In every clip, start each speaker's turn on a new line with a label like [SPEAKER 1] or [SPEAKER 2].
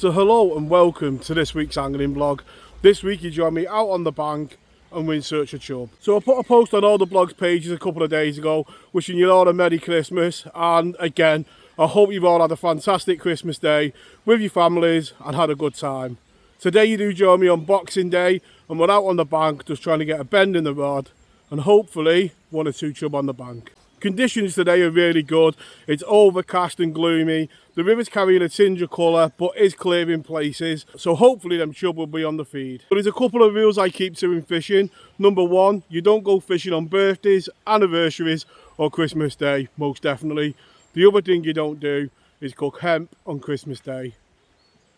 [SPEAKER 1] So hello and welcome to this week's angling vlog. This week you join me out on the bank and we're in search of chub. So I put a post on all the blogs pages a couple of days ago wishing you all a Merry Christmas, and again I hope you've all had a fantastic Christmas day with your families and had a good time. Today you do join me on Boxing Day and we're out on the bank just trying to get a bend in the rod and hopefully one or two chub on the bank. Conditions today are really good. It's overcast and gloomy. The river's carrying a tinge of colour but is clear in places, so hopefully them chub will be on the feed. But there's a couple of rules I keep to in fishing. Number one, you don't go fishing on birthdays, anniversaries or Christmas Day, most definitely. The other thing you don't do is cook hemp on Christmas Day.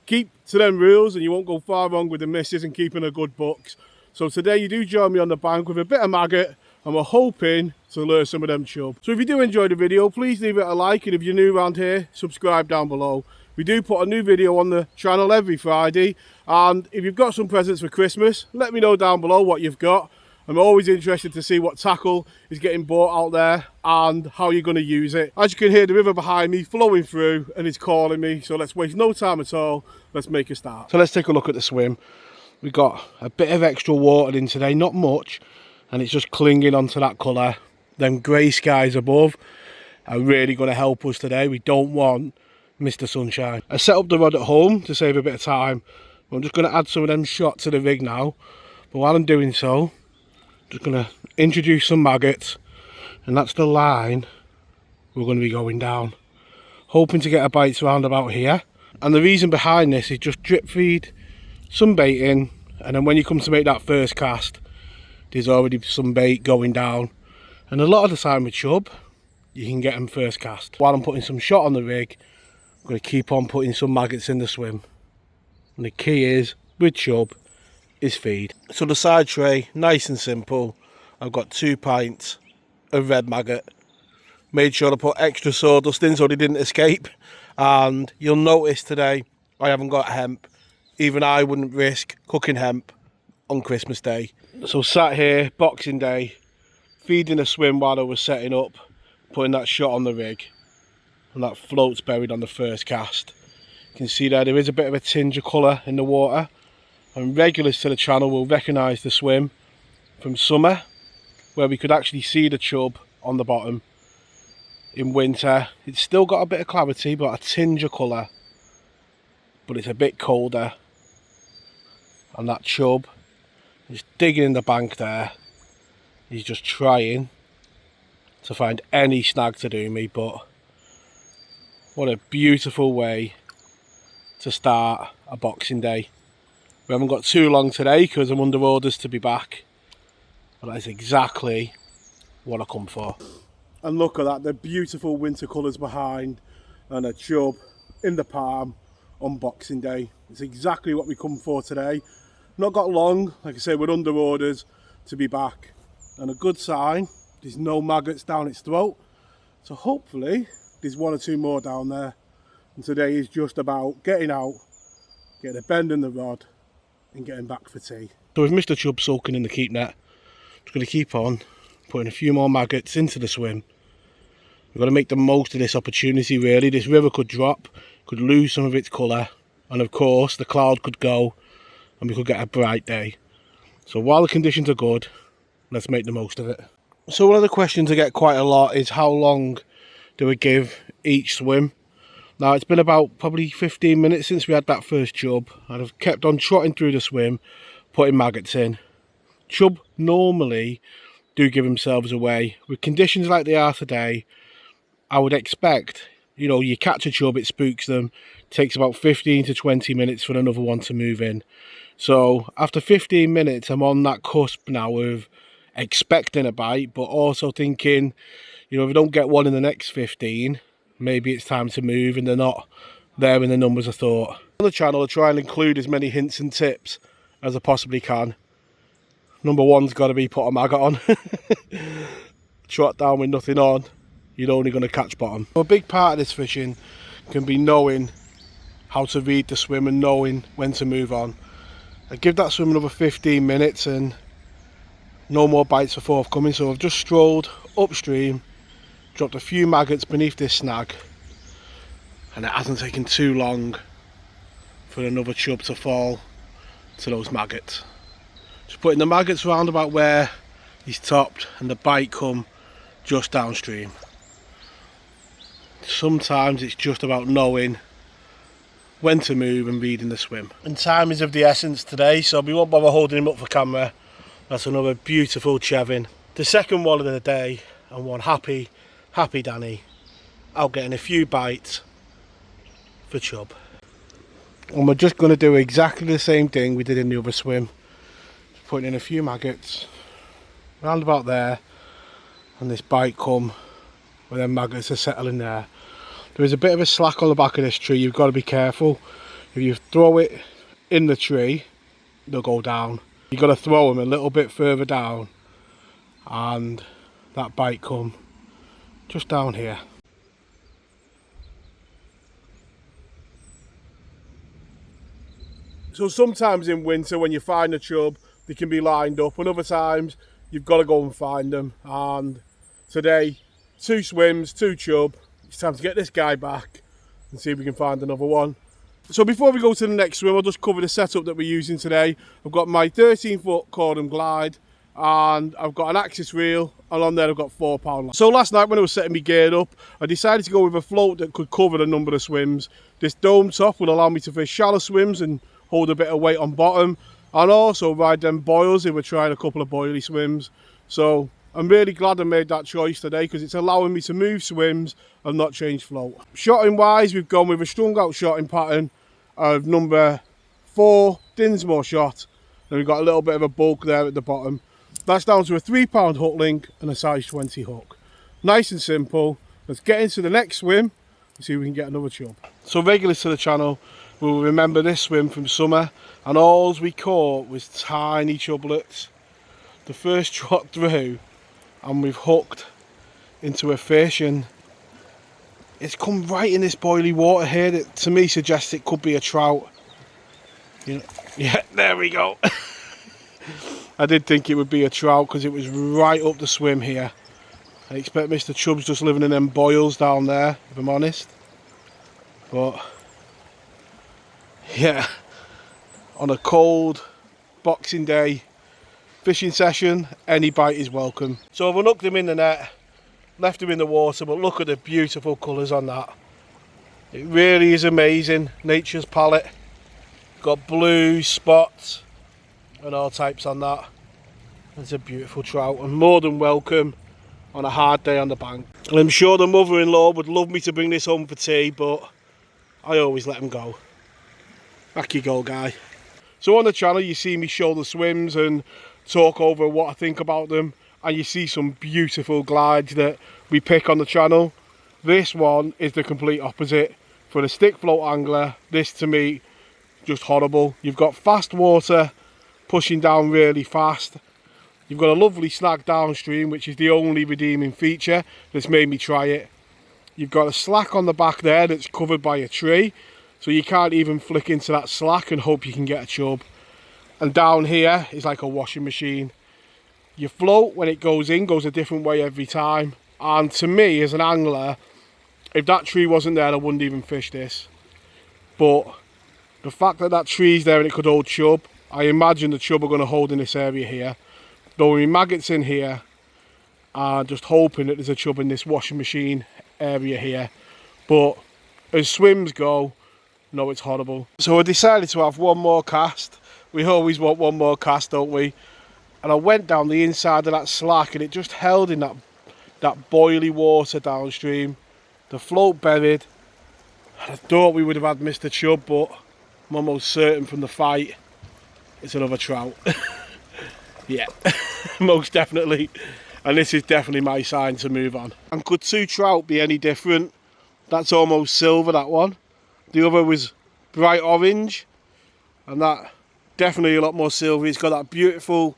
[SPEAKER 1] Keep to them rules and you won't go far wrong with the missus and keeping a good books. So today you do join me on the bank with a bit of maggot and we're hoping to lure some of them chub. So if you do enjoy the video, please leave it a like, and if you're new around here, subscribe down below. We do put a new video on the channel every Friday, and if you've got some presents for Christmas, let me know down below what you've got. I'm always interested to see what tackle is getting bought out there and how you're going to use it. As you can hear the river behind me flowing through and it's calling me, so let's waste no time at all. Let's make a start. So let's take a look at the swim. We've got a bit of extra water in today, not much, and it's just clinging onto that colour. Them grey skies above are really going to help us today. We don't want Mr. Sunshine. I set up the rod at home to save a bit of time. I'm just going to add some of them shot to the rig now, but while I'm doing so, I'm just going to introduce some maggots, and that's the line we're going to be going down. Hoping to get a bite around about here, and the reason behind this is just drip feed some bait in, and then when you come to make that first cast, there's already some bait going down. And a lot of the time with chub, you can get them first cast. While I'm putting some shot on the rig, I'm going to keep on putting some maggots in the swim. And the key is, with chub, is feed. So the side tray, nice and simple. I've got 2 pints of red maggot. Made sure to put extra sawdust in so they didn't escape. And you'll notice today, I haven't got hemp. Even I wouldn't risk cooking hemp on Christmas Day. So sat here, Boxing Day, feeding a swim while I was setting up, putting that shot on the rig, and that float's buried on the first cast. You can see there is a bit of a tinge of colour in the water, and regulars to the channel will recognise the swim from summer, where we could actually see the chub on the bottom. In winter, it's still got a bit of clarity, but a tinge of colour, but it's a bit colder, and that chub is digging in the bank there. He's just trying to find any snag to do me, but what a beautiful way to start a Boxing Day. We haven't got too long today because I'm under orders to be back, but that is exactly what I come for. And look at that, the beautiful winter colours behind and a chub in the palm on Boxing Day. It's exactly what we come for today. Not got long, like I say, we're under orders to be back. And a good sign, there's no maggots down its throat. So hopefully there's 1 or 2 more down there. And today is just about getting out, getting a bend in the rod and getting back for tea. So with Mr. Chub soaking in the keep net, just going to keep on putting a few more maggots into the swim. We've got to make the most of this opportunity really. This river could drop, could lose some of its colour, and of course the cloud could go and we could get a bright day. So while the conditions are good, let's make the most of it. So one of the questions I get quite a lot is how long do we give each swim? Now it's been about probably 15 minutes since we had that first chub, and I've kept on trotting through the swim, putting maggots in. Chub normally do give themselves away. With conditions like they are today, I would expect, you know, you catch a chub, it spooks them. It takes about 15 to 20 minutes for another one to move in. So after 15 minutes, I'm on that cusp now of expecting a bite, but also thinking, you know, if I don't get one in the next 15, maybe it's time to move, and they're not there in the numbers I thought. On the channel, I try and include as many hints and tips as I possibly can. Number one's got to be put a maggot on. Trot down with nothing on, you're only going to catch bottom. A big part of this fishing can be knowing how to read the swim and knowing when to move on. I give that swim another 15 minutes and no more bites are forthcoming, so I've just strolled upstream, dropped a few maggots beneath this snag, and it hasn't taken too long for another chub to fall to those maggots. Just putting the maggots round about where he's topped and the bite come just downstream. Sometimes it's just about knowing when to move and reading the swim. And time is of the essence today, so we won't bother holding him up for camera. That's another beautiful chevin. The second one of the day, and one happy Danny out getting a few bites for chub. And we're just going to do exactly the same thing we did in the other swim. Just putting in a few maggots round about there, and this bite come where them maggots are settling there. There is a bit of a slack on the back of this tree. You've got to be careful. If you throw it in the tree, they'll go down. You've got to throw them a little bit further down, and that bite come just down here. So sometimes in winter when you find a chub, they can be lined up, and other times you've got to go and find them. And today, 2 swims, 2 chub. It's time to get this guy back and see if we can find another one. So before we go to the next swim, I'll just cover the setup that we're using today. I've got my 13-foot cordon glide, and I've got an axis reel, and on there I've got 4 pound. So last night when I was setting my gear up, I decided to go with a float that could cover a number of swims. This dome top will allow me to fish shallow swims and hold a bit of weight on bottom, and also ride them boils if we're trying a couple of boily swims. So I'm really glad I made that choice today, because it's allowing me to move swims and not change float. Shotting wise, we've gone with a strung out shotting pattern of number 4 Dinsmore shot, and we've got a little bit of a bulk there at the bottom. That's down to a 3 pound hook link and a size 20 hook. Nice and simple. Let's get into the next swim and see if we can get another chub. So regulars to the channel will remember this swim from summer, and all we caught was tiny chublets. The first trot through, and we've hooked into a fish, and it's come right in this boiling water here that to me suggests it could be a trout. You know, yeah, there we go. I did think it would be a trout because it was right up the swim here. I expect Mr. Chubb's just living in them boils down there, if I'm honest. But yeah, on a cold Boxing Day fishing session, any bite is welcome. So I've unhooked him in the net, left him in the water, but look at the beautiful colours on that. It really is amazing, nature's palette. Got blue spots and all types on that. It's a beautiful trout, and more than welcome on a hard day on the bank. And I'm sure the mother-in-law would love me to bring this home for tea, but I always let him go. Back you go, guy. So on the channel you see me show the swims and talk over what I think about them, and you see some beautiful glides that we pick on the channel. This one is the complete opposite. For the stick float angler, this to me just horrible. You've got fast water pushing down really fast. You've got a lovely snag downstream, which is the only redeeming feature that's made me try it. You've got a slack on the back there that's covered by a tree, so you can't even flick into that slack and hope you can get a chub. And down here is like a washing machine. Your float, when it goes in, goes a different way every time. And to me, as an angler, if that tree wasn't there, I wouldn't even fish this. But the fact that that tree's there and it could hold chub, I imagine the chub are going to hold in this area here. Throwing maggots in here, and just hoping that there's a chub in this washing machine area here. But as swims go, no, it's horrible. So I decided to have one more cast. We always want one more cast, don't we? And I went down the inside of that slack, and it just held in that boiling water downstream. The float buried. And I thought we would have had Mr. Chub, but I'm almost certain from the fight it's another trout. Yeah, most definitely. And this is definitely my sign to move on. And could 2 trout be any different? That's almost silver, that one. The other was bright orange, and that definitely a lot more silvery. It's got that beautiful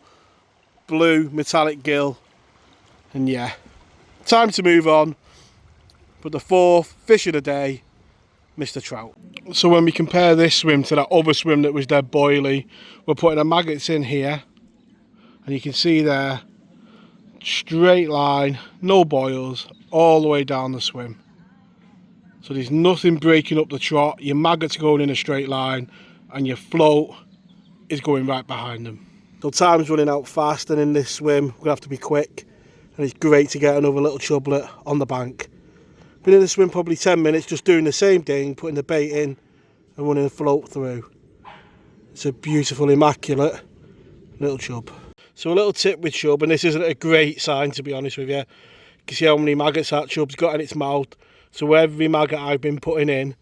[SPEAKER 1] blue metallic gill. And yeah, time to move on. But the 4th fish of the day, Mr. Trout. So when we compare this swim to that other swim that was dead boily, we're putting the maggots in here, and you can see there, straight line, no boils, all the way down the swim. So there's nothing breaking up the trot. Your maggots going in a straight line, and your float is going right behind them. So time's running out fast, and in this swim we're gonna have to be quick, and it's great to get another little chublet on the bank. Been in the swim probably 10 minutes just doing the same thing, putting the bait in and running the float through. It's a beautiful, immaculate little chub. So a little tip with chub, and this isn't a great sign to be honest with you. You can see how many maggots that chub's got in its mouth. So every maggot I've been putting in,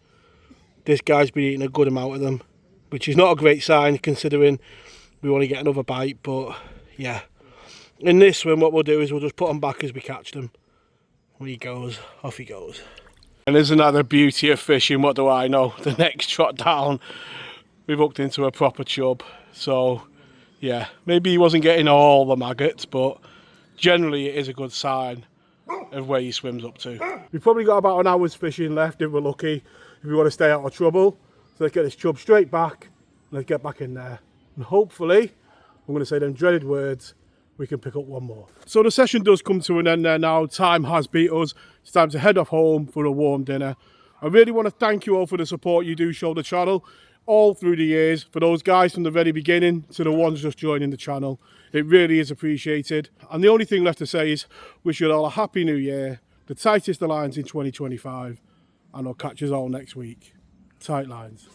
[SPEAKER 1] this guy's been eating a good amount of them, which is not a great sign considering we want to get another bite. But yeah, in this swim what we'll do is we'll just put them back as we catch them. Where he goes, off he goes. And isn't that the beauty of fishing? What do I know? The next trot down, we've hooked into a proper chub. So yeah, maybe he wasn't getting all the maggots, but generally it is a good sign of where he swims up to. We've probably got about an hour's fishing left if we're lucky, if we want to stay out of trouble. So let's get this chub straight back, and let's get back in there. And hopefully, I'm going to say them dreaded words, we can pick up one more. So the session does come to an end there now. Time has beat us. It's time to head off home for a warm dinner. I really want to thank you all for the support you do show the channel all through the years. For those guys from the very beginning to the ones just joining the channel, it really is appreciated. And the only thing left to say is wish you all a happy new year, the tightest of lines in 2025, and I'll catch you all next week. Tight lines.